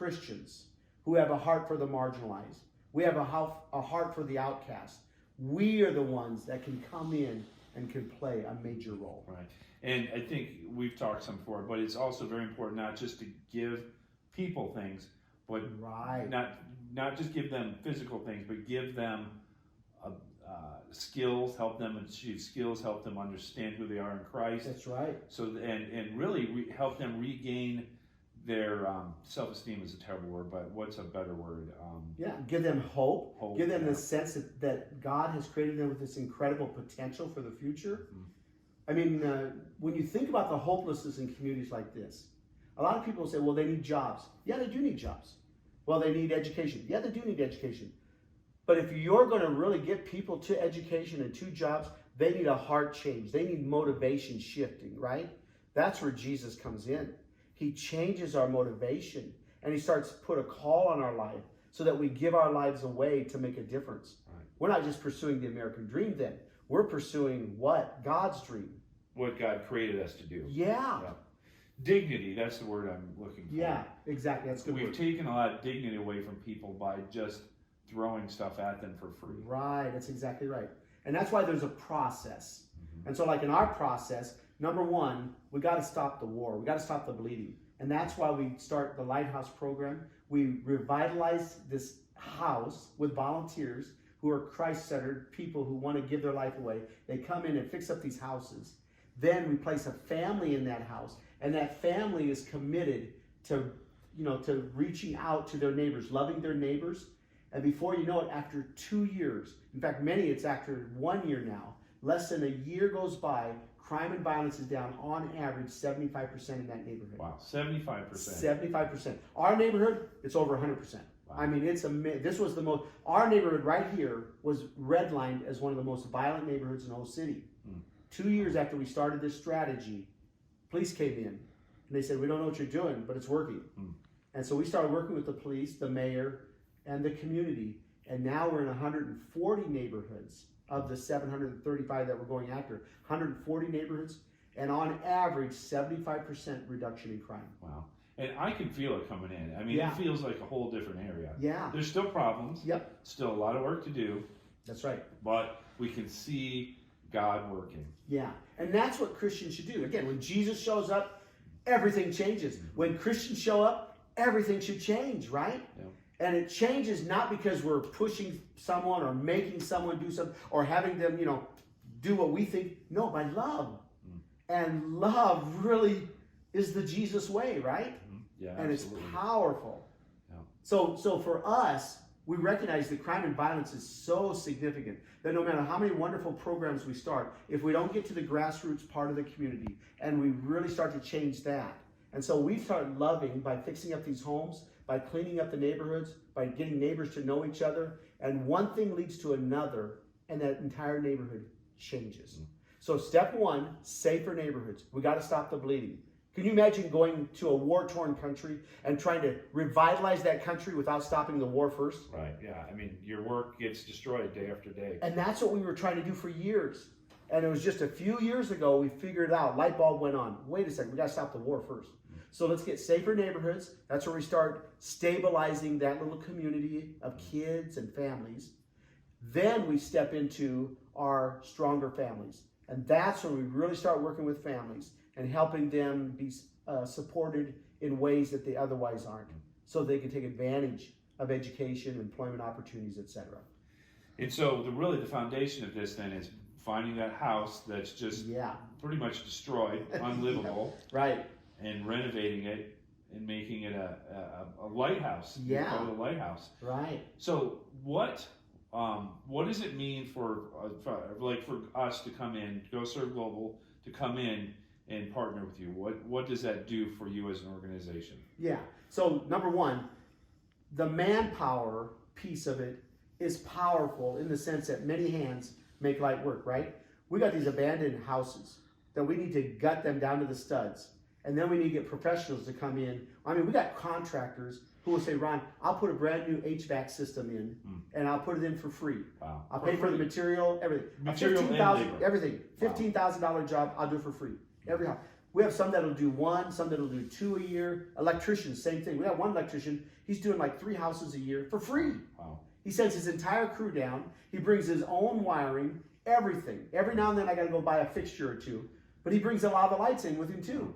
Christians who have a heart for the marginalized. We have a heart for the outcast. We are the ones that can come in and can play a major role. Right. And I think we've talked some before, but it's also very important not just to give people things, but not just give them physical things, but give them skills, help them achieve skills, help them understand who they are in Christ. That's right. So and really help them regain their self-esteem is a terrible word, but what's a better word? Give them hope. Give them the sense that God has created them with this incredible potential for the future. I mean, when you think about the hopelessness in communities like this, a lot of people say, well, they need jobs. Yeah, they do need jobs. Well, they need education. Yeah, they do need education. But if you're going to really get people to education and to jobs, they need a heart change. They need motivation shifting, right? That's where Jesus comes in. He changes our motivation, and he starts to put a call on our life so that we give our lives away to make a difference. Right. We're not just pursuing the American dream then. We're pursuing what? God's dream. What God created us to do. Yeah. Dignity, that's the word I'm looking for. Yeah, exactly. That's a good word. We've taken a lot of dignity away from people by just throwing stuff at them for free. Right, that's exactly right. And that's why there's a process. And so like in our process, number one, we got to stop the war. We got to stop the bleeding. And that's why we start the Lighthouse program. We revitalize this house with volunteers who are Christ-centered, people who want to give their life away. They come in and fix up these houses. Then we place a family in that house, and that family is committed to, to reaching out to their neighbors, loving their neighbors. And before you know it, after 2 years, in fact, many it's after 1 year now, less than a year goes by, crime and violence is down on average 75% in that neighborhood. Wow, 75%. 75%. Our neighborhood, it's over 100%. Wow. I mean, this was the most, our neighborhood right here was redlined as one of the most violent neighborhoods in the whole city. 2 years after we started this strategy, police came in and they said, we don't know what you're doing, but it's working. And so we started working with the police, the mayor, and the community. And now we're in 140 neighborhoods of the 735 that we're going after. 140 neighborhoods, and on average, 75% reduction in crime. Wow. And I can feel it coming in. I mean, It feels like a whole different area. Yeah. There's still problems. Yep. Still a lot of work to do. That's right. But we can see God working. Yeah. And that's what Christians should do. Again, when Jesus shows up, everything changes. When Christians show up, everything should change, right? Yep. And it changes not because we're pushing someone or making someone do something or having them, do what we think. No, by love. And love really is the Jesus way, right? Yeah, and absolutely. It's powerful. Yeah. So for us, we recognize that crime and violence is so significant that no matter how many wonderful programs we start, if we don't get to the grassroots part of the community and we really start to change that. And so we start loving by fixing up these homes, by cleaning up the neighborhoods, by getting neighbors to know each other. And one thing leads to another, and that entire neighborhood changes. So step one, safer neighborhoods. We got to stop the bleeding. Can you imagine going to a war-torn country and trying to revitalize that country without stopping the war first? Right, yeah. I mean, your work gets destroyed day after day. And that's what we were trying to do for years. And it was just a few years ago we figured it out. Light bulb went on. Wait a second, we got to stop the war first. So let's get safer neighborhoods. That's where we start stabilizing that little community of kids and families. Then we step into our stronger families. And that's when we really start working with families and helping them be supported in ways that they otherwise aren't, so they can take advantage of education, employment opportunities, etc. And so the foundation of this then is finding that house that's just pretty much destroyed, unlivable, right, and renovating it and making it a lighthouse. Yeah, call it a lighthouse. Right. So what does it mean for us to come in, GoServ Global, to come in and partner with you? What does that do for you as an organization? Yeah. So number one, the manpower piece of it is powerful in the sense that many hands make light work, right? We got these abandoned houses that we need to gut them down to the studs. And then we need to get professionals to come in. I mean, we got contractors who will say, Ron, I'll put a brand new HVAC system in and I'll put it in for free. Wow. I'll pay for the material, everything. Material and labor. Everything. $15,000 job, I'll do it for free. Every house. We have some that'll do one, some that'll do 2 a year. Electricians, same thing. We have one electrician, he's doing like 3 houses a year for free. Wow. He sends his entire crew down. He brings his own wiring, everything. Every now and then I got to go buy a fixture or two, but he brings a lot of the lights in with him too.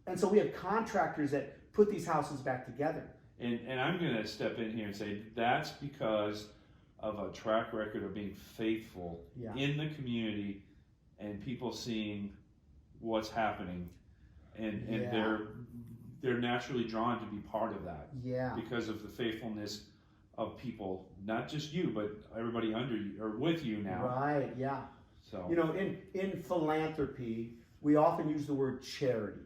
And so we have contractors that put these houses back together. And I'm going to step in here and say that's because of a track record of being faithful in the community and people seeing what's happening, and they're naturally drawn to be part of that. Yeah. Because of the faithfulness of people, not just you, but everybody under you or with you now. Right. Yeah. So you know, in philanthropy, we often use the word charity.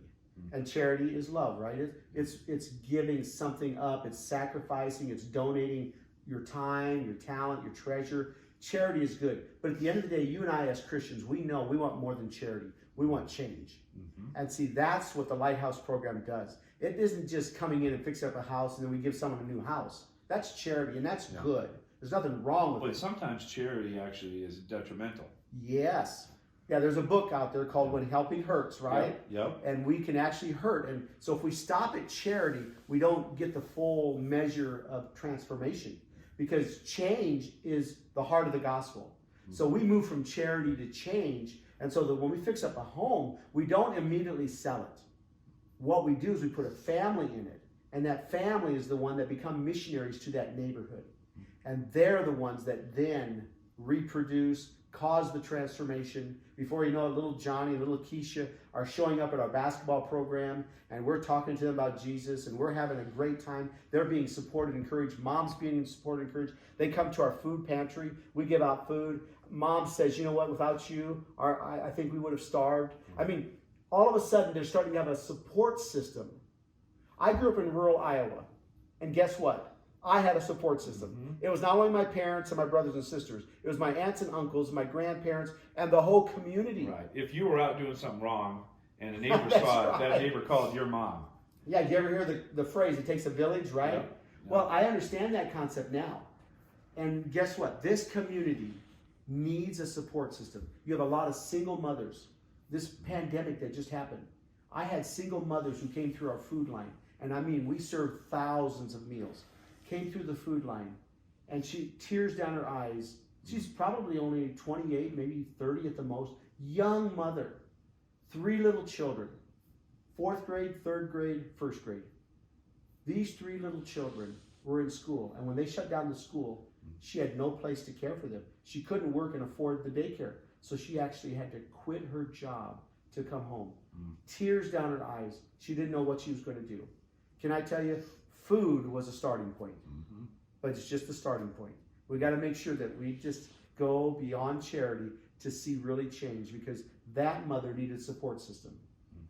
And charity is love, right? It's giving something up, it's sacrificing, it's donating your time, your talent, your treasure. Charity is good. But at the end of the day, you and I as Christians, we know we want more than charity. We want change. And see, that's what the Lighthouse program does. It isn't just coming in and fixing up a house and then we give someone a new house. That's charity, and that's good. There's nothing wrong with it. But sometimes charity actually is detrimental. Yes. Yeah, there's a book out there called When Helping Hurts, right? Yep. And we can actually hurt. And so if we stop at charity, we don't get the full measure of transformation, because change is the heart of the gospel. So we move from charity to change. And so that when we fix up a home, we don't immediately sell it. What we do is we put a family in it. And that family is the one that become missionaries to that neighborhood. And they're the ones that then reproduce, cause the transformation. Before you know it, little Johnny and little Keisha are showing up at our basketball program, and we're talking to them about Jesus, and we're having a great time. They're being supported, encouraged. Mom's being supported, encouraged. They come to our food pantry. We give out food. Mom says, you know what, without you, I think we would have starved. I mean, all of a sudden, they're starting to have a support system. I grew up in rural Iowa, and guess what? I had a support system. It was not only my parents and my brothers and sisters. It was my aunts and uncles, my grandparents, and the whole community. Right. If you were out doing something wrong and a neighbor saw it, that neighbor called your mom. Yeah, you ever hear the phrase, it takes a village, right? Yep. Well, I understand that concept now. And guess what? This community needs a support system. You have a lot of single mothers. This pandemic that just happened, I had single mothers who came through our food line. And I mean, we served thousands of meals. Came through the food line, and she tears down her eyes. She's probably only 28, maybe 30 at the most. Young mother, 3 little children, 4th grade, 3rd grade, 1st grade. These 3 little children were in school, and when they shut down the school, she had no place to care for them. She couldn't work and afford the daycare, so she actually had to quit her job to come home. Tears down her eyes. She didn't know what she was going to do. Can I tell you? Food was a starting point, but it's just a starting point. We got to make sure that we just go beyond charity to see really change, because that mother needed a support system.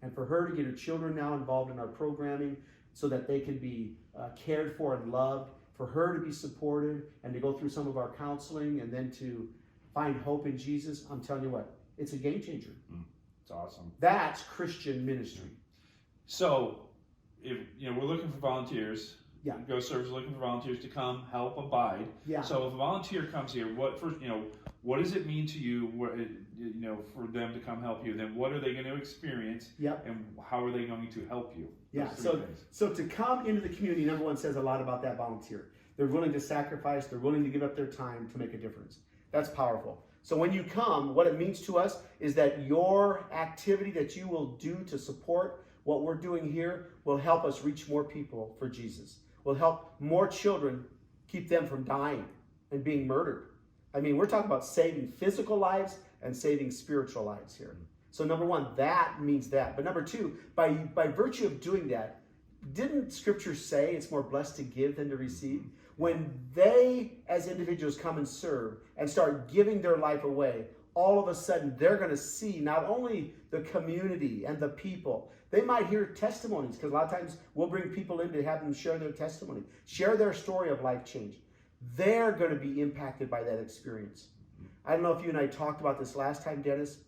And for her to get her children now involved in our programming so that they can be cared for and loved, for her to be supported and to go through some of our counseling and then to find hope in Jesus, I'm telling you what, it's a game changer. It's awesome. That's Christian ministry. So, if we're looking for volunteers, GoServ is looking for volunteers to come help abide. Yeah. So if a volunteer comes here, what does it mean to you? For them to come help you, then what are they going to experience? And how are they going to help you? Yeah. So to come into the community, number one, says a lot about that volunteer. They're willing to sacrifice. They're willing to give up their time to make a difference. That's powerful. So when you come, what it means to us is that your activity that you will do to support what we're doing here will help us reach more people for Jesus. Will help more children, keep them from dying and being murdered. I mean, we're talking about saving physical lives and saving spiritual lives here. So number one, that means that. But number two, by virtue of doing that, didn't Scripture say it's more blessed to give than to receive? When they, as individuals, come and serve and start giving their life away, all of a sudden they're going to see not only the community and the people. They might hear testimonies, because a lot of times we'll bring people in to have them share their testimony, share their story of life change. They're going to be impacted by that experience. I don't know if you and I talked about this last time, Dennis,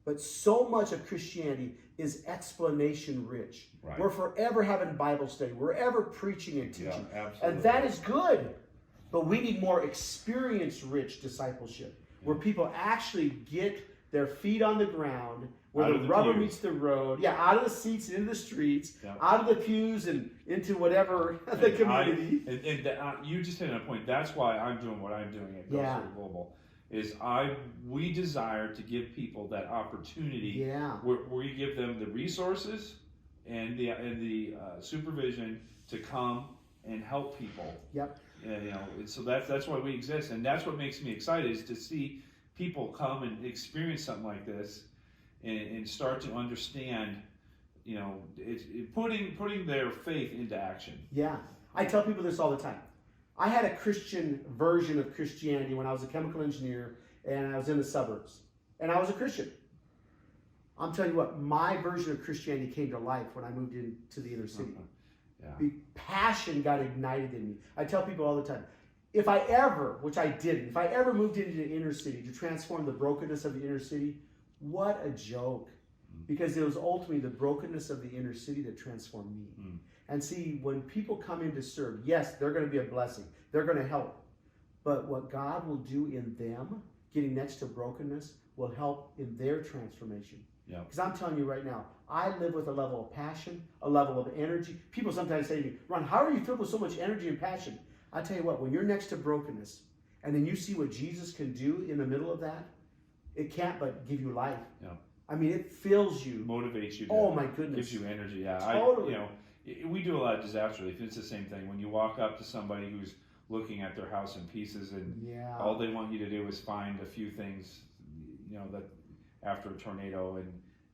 but so much of Christianity is explanation rich. Right. We're forever having Bible study. We're ever preaching and teaching. Yeah, absolutely. And that is good. But we need more experience rich discipleship, where people actually get their feet on the ground, where Out the of the rubber pews. meets the road. Yeah, out of the seats and into the streets, Yeah. out of the pews and into whatever the community. You just hit on a point. That's why I'm doing what I'm doing at Yeah. GoServ Global. We desire to give people that opportunity. Yeah. Where we give them the resources and the supervision to come and help people. Yep. And, so that's why we exist, and that's what makes me excited is to see people come and experience something like this, and start to understand. Putting their faith into action. Yeah. I tell people this all the time. I had a Christian version of Christianity when I was a chemical engineer and I was in the suburbs. And I was a Christian. I'm telling you what, my version of Christianity came to life when I moved into the inner city. Yeah. The passion got ignited in me. I tell people all the time, if I ever, which I didn't, if I ever moved into the inner city to transform the brokenness of the inner city, what a joke. Because it was ultimately the brokenness of the inner city that transformed me. And see, when people come in to serve, yes, they're going to be a blessing. They're going to help. But what God will do in them, getting next to brokenness, will help in their transformation. Yeah. Because I'm telling you right now, I live with a level of passion, a level of energy. People sometimes say to me, Ron, how are you filled with so much energy and passion? I tell you what, when you're next to brokenness, and then you see what Jesus can do in the middle of that, it can't but give you life. Yeah. I mean, it fills you. Motivates you. Oh my goodness. Gives you energy. Yeah. Totally. We do a lot of disaster relief. It's the same thing. When you walk up to somebody who's looking at their house in pieces, and all they want you to do is find a few things, that after a tornado,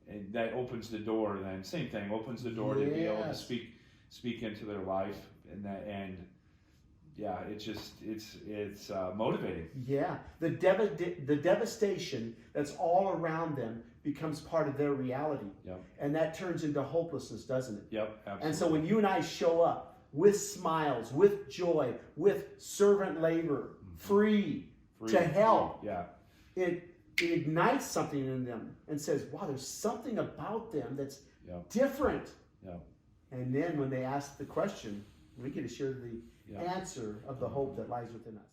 and that opens the door. Then same thing, opens the door to be able to speak into their life, and it's motivating. Yeah, the devastation that's all around them becomes part of their reality. Yep. And that turns into hopelessness, doesn't it? Yep, absolutely. And so when you and I show up with smiles, with joy, with servant labor, free to help, it ignites something in them and says, wow, there's something about them that's different. Yep. And then when they ask the question, we get to share the answer of the hope that lies within us.